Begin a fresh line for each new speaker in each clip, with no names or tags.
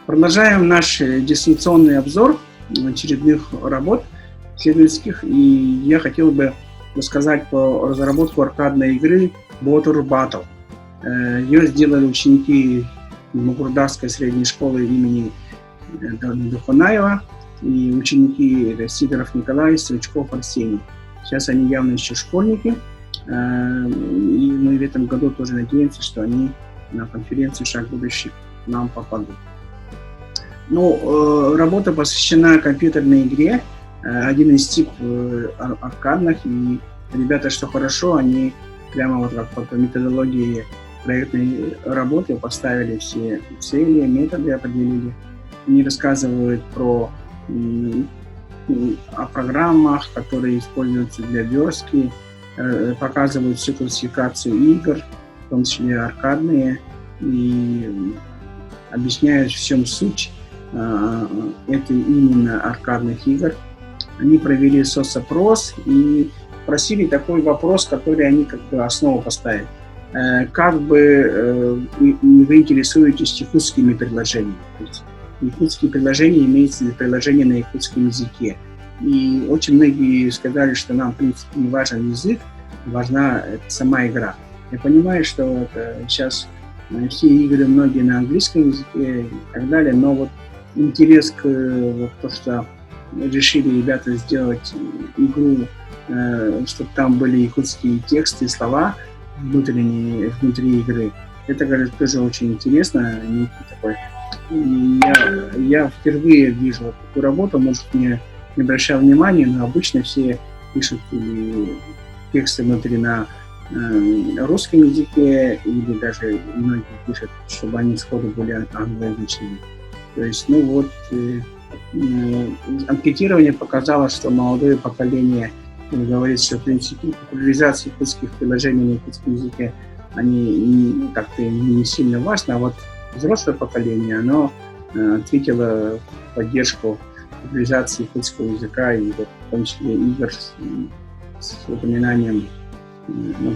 Продолжаем наш дистанционный обзор очередных работ исследовательских, и я хотел бы рассказать про разработку аркадной игры Water Battle. Ее сделали ученики Мукурдарской средней школы имени Духанаева и ученики Сидоров Николай, Стручков Арсений. Сейчас они явно еще школьники, и мы в этом году тоже надеемся, что они на конференцию «Шаг будущих» к нам попадут. Работа посвящена компьютерной игре, один из типов аркадных, и ребята, что хорошо, они прямо вот как по методологии проектной работы поставили все цели, методы определили. Они рассказывают о программах, которые используются для верстки, показывают всю классификацию игр, в том числе аркадные, и объясняют, в чем суть это именно аркадных игр. Они провели соцопрос и просили такой вопрос, который они как бы основу поставили. Как бы вы интересуетесь якутскими предложениями? То есть якутские предложения имеются предложения на якутском языке. И очень многие сказали, что нам, в принципе, не важен язык, важна сама игра. Я понимаю, что сейчас все игры многие на английском языке и так далее, но вот интерес к то, что решили ребята сделать игру, чтобы там были якутские тексты, слова внутри игры. Это, говорят, тоже очень интересно. Я впервые вижу вот такую работу, может, не обращал внимания, но обычно все пишут тексты внутри на русском языке, или даже многие пишут, чтобы они сходу были англоязычными. То есть, анкетирование показало, что молодое поколение говорит, что, в принципе, популяризация якутских приложений на якутском языке, они как-то не сильно важны, а вот взрослое поколение, оно ответило в поддержку популяризации якутского языка, и вот, в том числе игр с упоминанием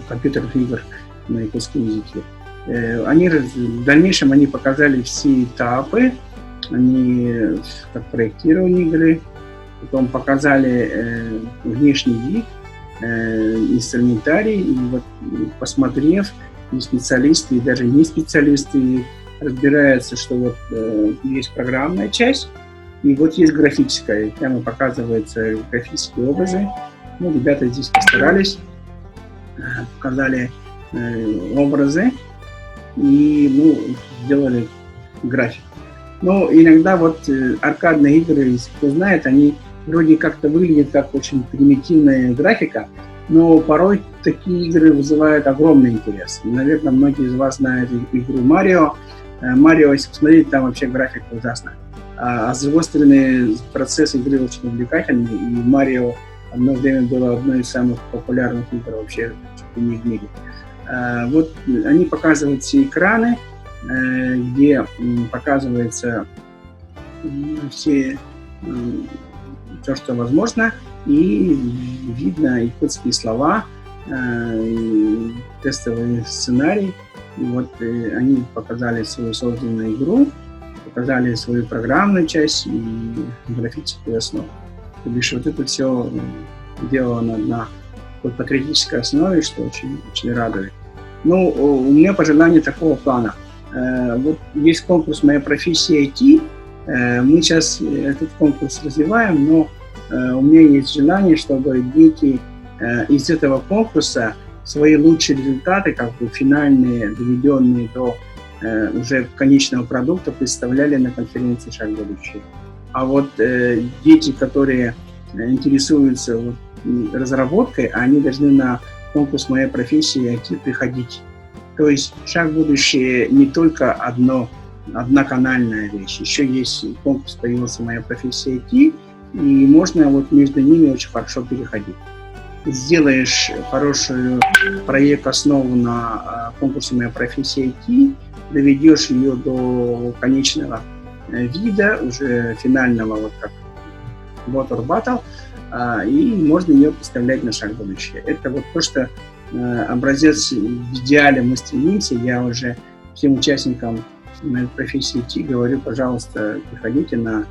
компьютерных игр на якутском языке. В дальнейшем они показали все этапы, они как проектировали игры, потом показали внешний вид, инструментарий, и вот посмотрев, и специалисты, и даже не специалисты разбираются, что вот есть программная часть, и вот есть графическая, прямо показываются графические образы. Ребята здесь постарались, показали образы и сделали график. Иногда вот аркадные игры, если кто знает, они вроде как-то выглядят как очень примитивная графика, но порой такие игры вызывают огромный интерес. Наверное, многие из вас знают игру Марио. Марио, если посмотреть, там вообще графика ужасная. А с другой стороны, процесс игры очень увлекательный, и Марио одно время было одной из самых популярных игр вообще в мире. Вот они показывают все экраны, где показывается все то, что возможно, и видно якутские слова, тестовый сценарий. И вот они показали свою созданную игру, показали свою программную часть и графическую основу. То бишь вот это все сделано на патриотической основе, что очень, очень радует. У меня пожелание такого плана. Вот есть конкурс «Моя профессия IT». Мы сейчас этот конкурс развиваем, но у меня есть желание, чтобы дети из этого конкурса свои лучшие результаты, как бы финальные, доведенные до уже конечного продукта, представляли на конференции «Шаг будущего». А вот дети, которые интересуются разработкой, они должны на конкурс «Моя профессия IT» приходить. То есть «Шаг будущее» не только одноканальная вещь. Еще есть конкурс, появился «Моя профессия IT», и можно вот между ними очень хорошо переходить. Сделаешь хороший проект, основу на конкурсе «Моя профессия IT», доведешь ее до конечного вида, уже финального, вот как Water Battle, и можно ее представлять на «Шаг будущее». Это вот то, что образец в идеале мы стремимся. Я уже всем участникам на профессии IT, говорю, пожалуйста, приходите на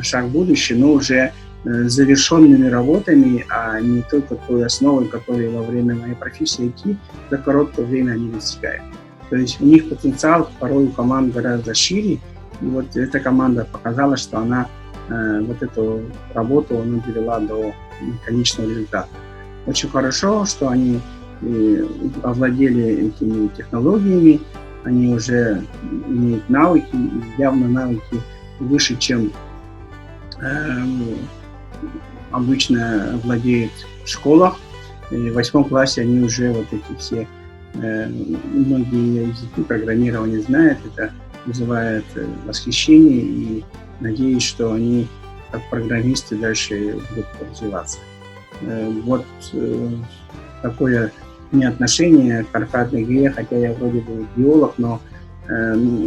шаг в будущее, но уже завершенными работами, а не только той основой, которую во время моей профессии IT за короткое время они достигают. То есть у них потенциал порой у команд гораздо шире, и вот эта команда показала, что она вот эту работу она довела до конечного результата. Очень хорошо, что они овладели этими технологиями, они уже имеют навыки, явно навыки выше, чем обычно владеют в школах. И в 8 классе они уже вот эти все многие языки программирования знают. Это вызывает восхищение, и надеюсь, что они как программисты дальше будут развиваться. Вот такое не отношение к аркадной игре, хотя я вроде бы биолог, но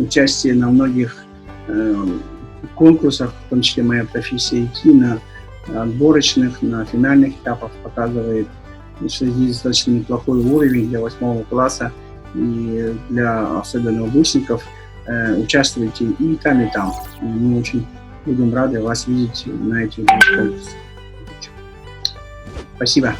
участие на многих конкурсах, в том числе моя профессия IT, на отборочных, на финальных этапах показывает, что здесь достаточно неплохой уровень для 8 класса, и для особенно выпускников. Участвуйте и там, и там. И мы очень будем рады вас видеть на этих конкурсах. Спасибо.